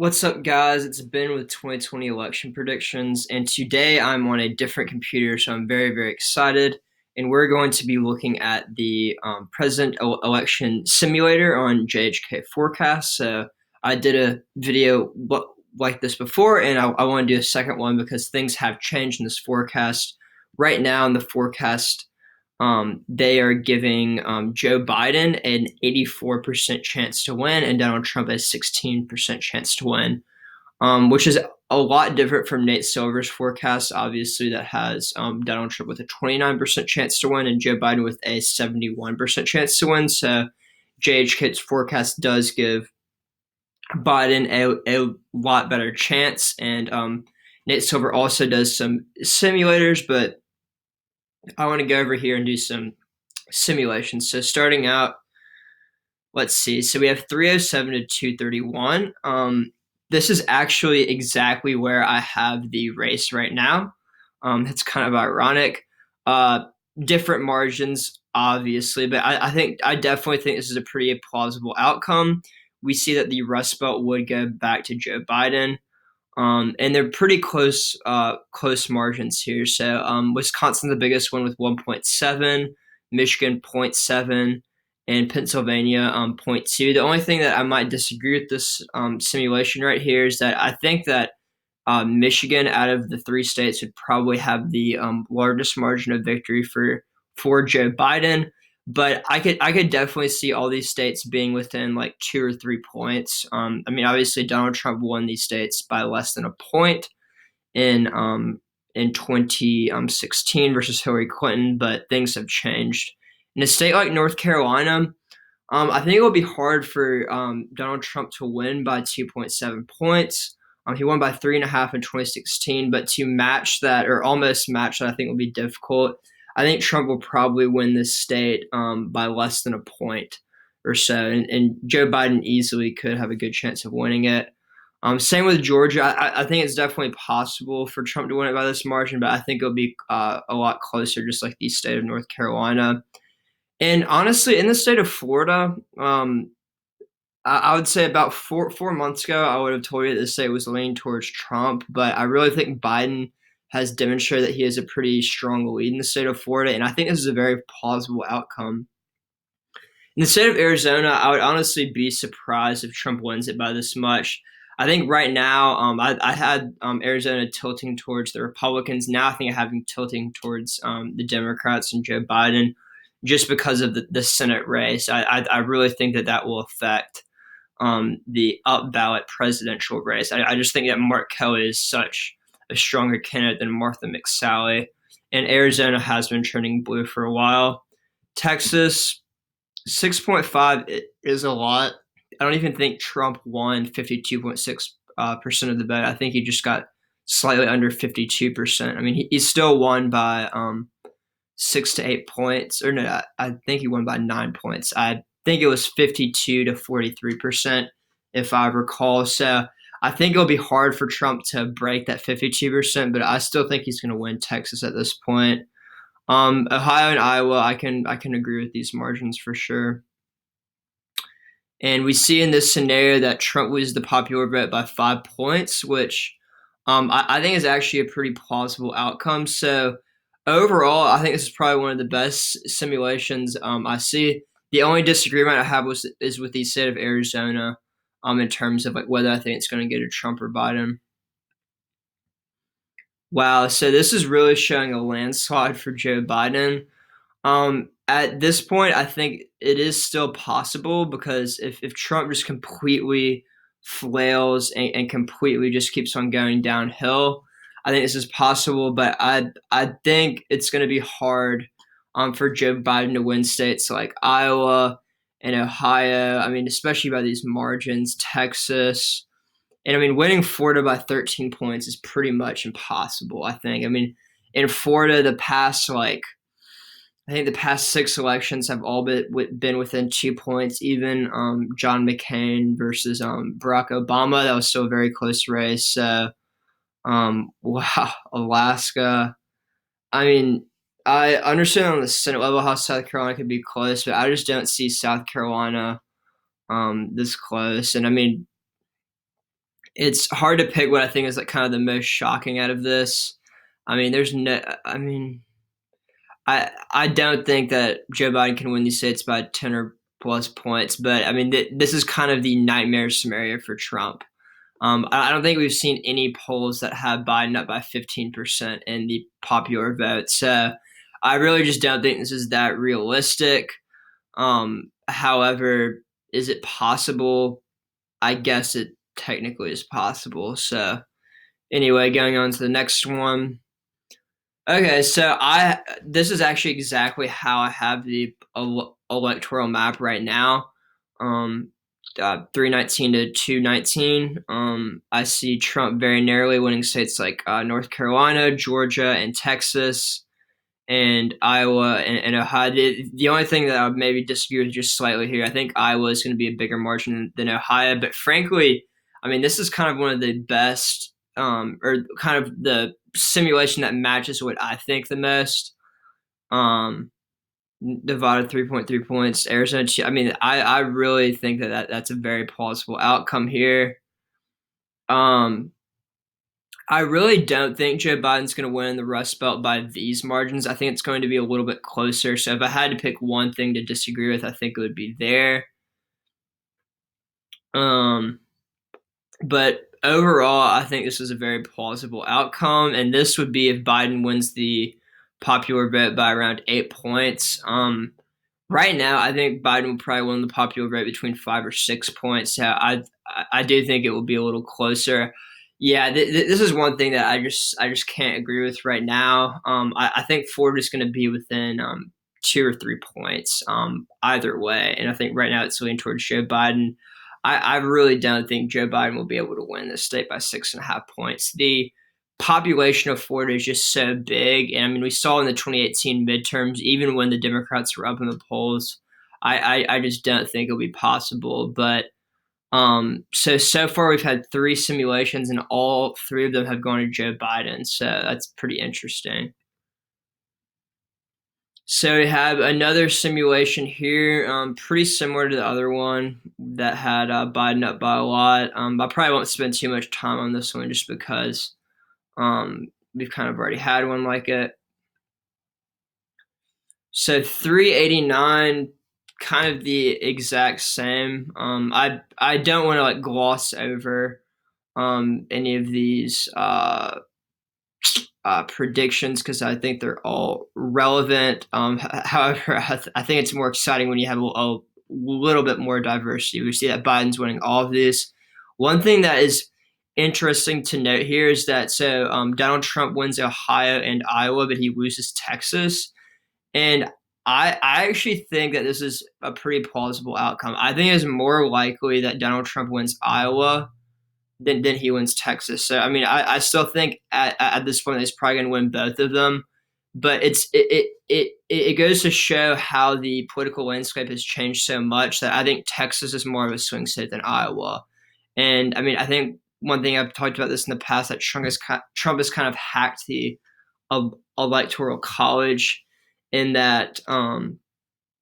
What's up, guys? It's Ben with 2020 election predictions, and today I'm on a different computer, so I'm very, very excited. And we're going to be looking at the president election simulator on JHK Forecast. So I did a video like this before, and I want to do a second one because things have changed in this forecast. Right now, in the forecast, they are giving Joe Biden an 84% chance to win and Donald Trump a 16% chance to win, which is a lot different from Nate Silver's forecast, obviously, that has Donald Trump with a 29% chance to win and Joe Biden with a 71% chance to win. So JHK's forecast does give Biden a lot better chance. And Nate Silver also does some simulators, but I want to go over here and do some simulations. So starting out, let's see. So we have 307 to 231. This is actually exactly where I have the race right now. It's kind of ironic. Uh, Different margins, obviously, but I definitely think this is a pretty plausible outcome. We see that the Rust Belt would go back to Joe Biden. And they're pretty close margins here. So Wisconsin, the biggest one with 1.7, Michigan 0.7, and Pennsylvania 0.2. The only thing that I might disagree with this simulation right here is that I think that Michigan, out of the three states, would probably have the largest margin of victory for Joe Biden. But I could definitely see all these states being within like 2 or 3 points. I mean, obviously Donald Trump won these states by less than a point in 2016 versus Hillary Clinton, but things have changed. In a state like North Carolina, I think it will be hard for Donald Trump to win by 2.7 points. He won by 3.5 in 2016, but to match that or almost match that, I think will be difficult. I think Trump will probably win this state by less than a point or so, and Joe Biden easily could have a good chance of winning it. Same with Georgia. I think it's definitely possible for Trump to win it by this margin, but I think it'll be a lot closer, just like the state of North Carolina. And honestly, in the state of Florida, I would say about four months ago, I would have told you that the state was leaning towards Trump, but I really think Biden has demonstrated that he has a pretty strong lead in the state of Florida, and I think this is a very plausible outcome. In the state of Arizona, I would honestly be surprised if Trump wins it by this much. I think right now, I had Arizona tilting towards the Republicans. Now I think I have him tilting towards the Democrats and Joe Biden, just because of the Senate race. I really think that will affect the up ballot presidential race. I just think that Mark Kelly is such a stronger candidate than Martha McSally, and Arizona has been turning blue for a while. Texas, 6.5 is a lot. I don't even think Trump won 52.6% of the vote. I think he just got slightly under 52%. I mean, he still won by 6 to 8 points, or no, I think he won by 9 points. I think it was 52 to 43%, if I recall. So I think it'll be hard for Trump to break that 52%, but I still think he's going to win Texas at this point. Ohio and Iowa, I can agree with these margins for sure. And we see in this scenario that Trump loses the popular vote by 5 points, which I think is actually a pretty plausible outcome. So overall, I think this is probably one of the best simulations I see. The only disagreement I have is with the state of Arizona, in terms of like whether I think it's going to go to Trump or Biden. Wow, so this is really showing a landslide for Joe Biden. At this point, I think it is still possible because if Trump just completely flails and completely just keeps on going downhill, I think this is possible. But I think it's going to be hard for Joe Biden to win states like Iowa and Ohio. I mean, especially by these margins, Texas. And I mean, winning Florida by 13 points is pretty much impossible, I think. I mean, in Florida, I think the past six elections have all been within 2 points. Even John McCain versus Barack Obama, that was still a very close race. So, wow, Alaska. I mean, I understand on the Senate level how South Carolina could be close, but I just don't see South Carolina this close. And I mean, It's hard to pick what I think is like kind of the most shocking out of this. I mean, there's no. I mean, I don't think that Joe Biden can win these states by 10 or plus points, but I mean, this is kind of the nightmare scenario for Trump. I don't think we've seen any polls that have Biden up by 15% in the popular vote. So I really just don't think this is that realistic. However, is it possible? I guess it technically is possible. So anyway, going on to the next one. Okay, so I this is actually exactly how I have the electoral map right now. Um, 319 to 219. I see Trump very narrowly winning states like North Carolina, Georgia, and Texas, and Iowa and Ohio. The only thing that I would maybe disagree with just slightly here, I think Iowa is going to be a bigger margin than Ohio. But frankly, I mean, this is kind of one of the best, or kind of the simulation that matches what I think the most. Um, Divided 3.3 points. Arizona. I mean, I really think that's a very plausible outcome here. Um, I really don't think Joe Biden's going to win the Rust Belt by these margins. I think it's going to be a little bit closer. So if I had to pick one thing to disagree with, I think it would be there. Um, but overall, I think this is a very plausible outcome, and this would be if Biden wins the popular vote by around 8 points. Right now, I think Biden will probably win the popular vote between 5 or 6 points. So I do think it will be a little closer. Yeah, this is one thing that I just can't agree with right now. I think Ford is going to be within 2 or 3 points either way, and I think right now it's leaning towards Joe Biden. I really don't think Joe Biden will be able to win this state by 6.5 points. The population of Florida is just so big. And I mean, we saw in the 2018 midterms, even when the Democrats were up in the polls, I just don't think it'll be possible. But so far we've had three simulations, and all three of them have gone to Joe Biden. So that's pretty interesting. So we have another simulation here, pretty similar to the other one that had Biden up by a lot. I probably won't spend too much time on this one just because we've kind of already had one like it. So 389, kind of the exact same. I don't want to like gloss over any of these predictions because I think they're all relevant. However, I think it's more exciting when you have a little bit more diversity. We see that Biden's winning all of these. One thing that is interesting to note here is that Donald Trump wins Ohio and Iowa, but he loses Texas. And I actually think that this is a pretty plausible outcome. I think it's more likely that Donald Trump wins Iowa than he wins Texas. So I mean, I still think at this point he's probably going to win both of them. But it goes to show how the political landscape has changed so much that I think Texas is more of a swing state than Iowa. And I mean, I think one thing I've talked about this in the past that Trump has kind of hacked the electoral college in that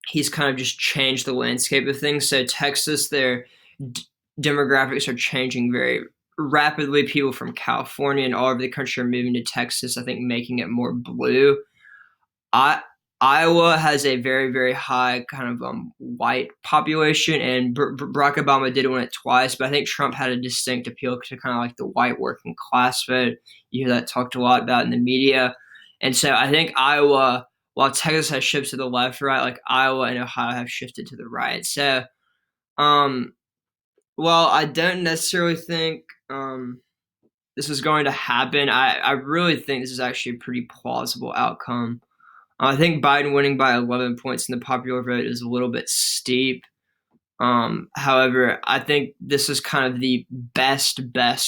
he's kind of just changed the landscape of things. So Texas, their demographics are changing very rapidly. People from California and all over the country are moving to Texas, I think making it more blue. I, Iowa has a very, very high kind of white population, and Barack Obama did win it twice, but I think Trump had a distinct appeal to kind of like the white working class vote. You hear that talked a lot about in the media. And so I think Iowa, while Texas has shifted to the left, right, like Iowa and Ohio have shifted to the right. So, um, well, I don't necessarily think this is going to happen. I really think this is actually a pretty plausible outcome. I think Biden winning by 11 points in the popular vote is a little bit steep. However, I think this is kind of the best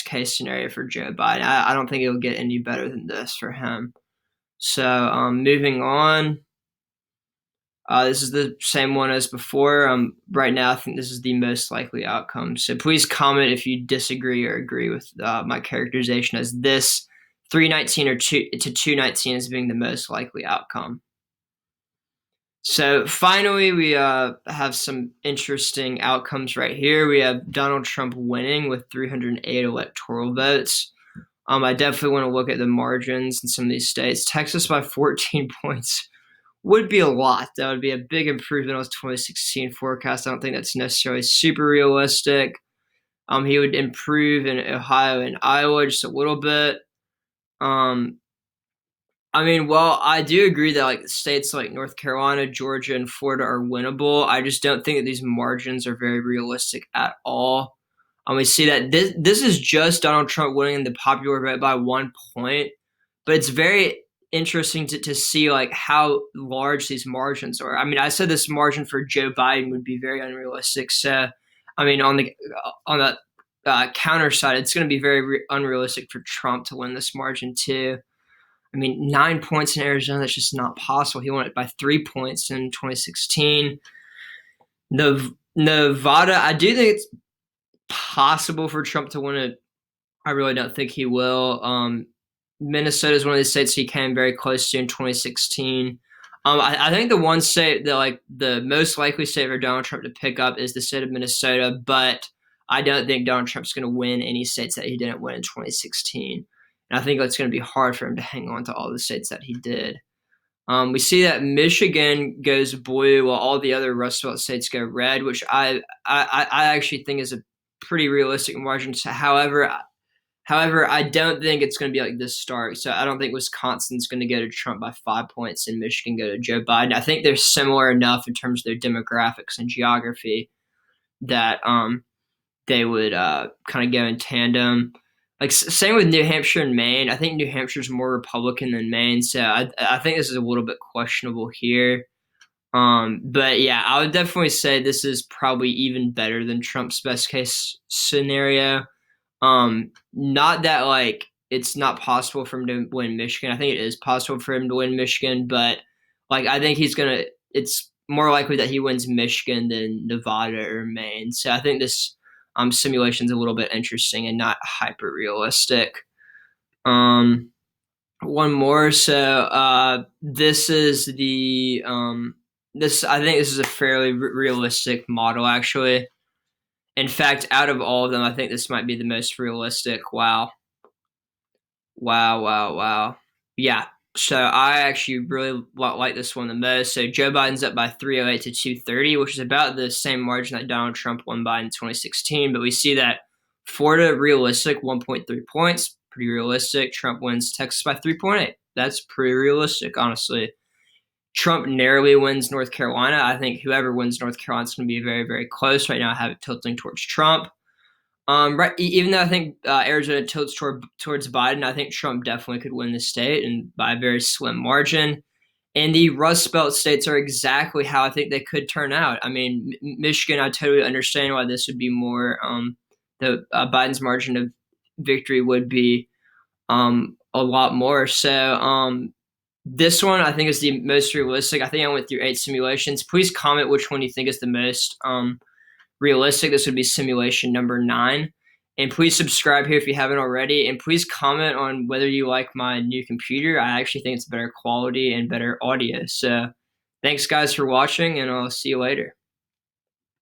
case scenario for Joe Biden. I don't think it'll get any better than this for him. So, moving on. This is the same one as before. Right now, I think this is the most likely outcome. So please comment if you disagree or agree with my characterization as this 319 or 2 to 219 as being the most likely outcome. So finally, we have some interesting outcomes right here. We have Donald Trump winning with 308 electoral votes. I definitely want to look at the margins in some of these states. Texas by 14 points would be a lot. That would be a big improvement on his 2016 forecast. I don't think that's necessarily super realistic. He would improve in Ohio and Iowa just a little bit. Um, I mean, well, I do agree that like states like North Carolina, Georgia, and Florida are winnable. I just don't think that these margins are very realistic at all. We see that this is just Donald Trump winning the popular vote by 1 point, but it's very interesting to see like how large these margins are. I mean, I said this margin for Joe Biden would be very unrealistic. So, I mean, on the counter side, it's going to be very unrealistic for Trump to win this margin too. I mean, 9 points in Arizona, that's just not possible. He won it by 3 points in 2016. Nevada, I do think it's possible for Trump to win it. I really don't think he will. Minnesota is one of the states he came very close to in 2016. I think the one state that like the most likely state for Donald Trump to pick up is the state of Minnesota, but I don't think Donald Trump's going to win any states that he didn't win in 2016. And I think it's going to be hard for him to hang on to all the states that he did. We see that Michigan goes blue while all the other Rust Belt states go red, which I actually think is a pretty realistic margin. However, I don't think it's going to be like this stark. So I don't think Wisconsin's going to go to Trump by 5 points and Michigan go to Joe Biden. I think they're similar enough in terms of their demographics and geography that they would kind of go in tandem. Like same with New Hampshire and Maine. I think New Hampshire's more Republican than Maine, so I think this is a little bit questionable here. But yeah, I would definitely say this is probably even better than Trump's best case scenario. Not that like it's not possible for him to win Michigan. I think it is possible for him to win Michigan, but like I think it's more likely that he wins Michigan than Nevada or Maine. So I think this simulation's a little bit interesting and not hyper realistic. Um, One more. So this is the this I think this is a fairly realistic model actually. In fact, out of all of them, I think this might be the most realistic. Wow. Wow, wow, wow. Yeah. So I actually really like this one the most. So Joe Biden's up by 308 to 230, which is about the same margin that Donald Trump won by in 2016. But we see that Florida realistic 1.3 points, pretty realistic. Trump wins Texas by 3.8. That's pretty realistic, honestly. Trump narrowly wins North Carolina. I think whoever wins North Carolina is going to be very, very close. Right now, I have it tilting towards Trump. Right, even though I think Arizona tilts towards Biden, I think Trump definitely could win the state and by a very slim margin. And the Rust Belt states are exactly how I think they could turn out. I mean, Michigan, I totally understand why this would be more. The Biden's margin of victory would be a lot more. So this one I think is the most realistic. I think I went through 8 simulations. Please comment which one you think is the most realistic. This would be simulation number 9. And please subscribe here if you haven't already. And please comment on whether you like my new computer. I actually think it's better quality and better audio. So thanks guys for watching, and I'll see you later.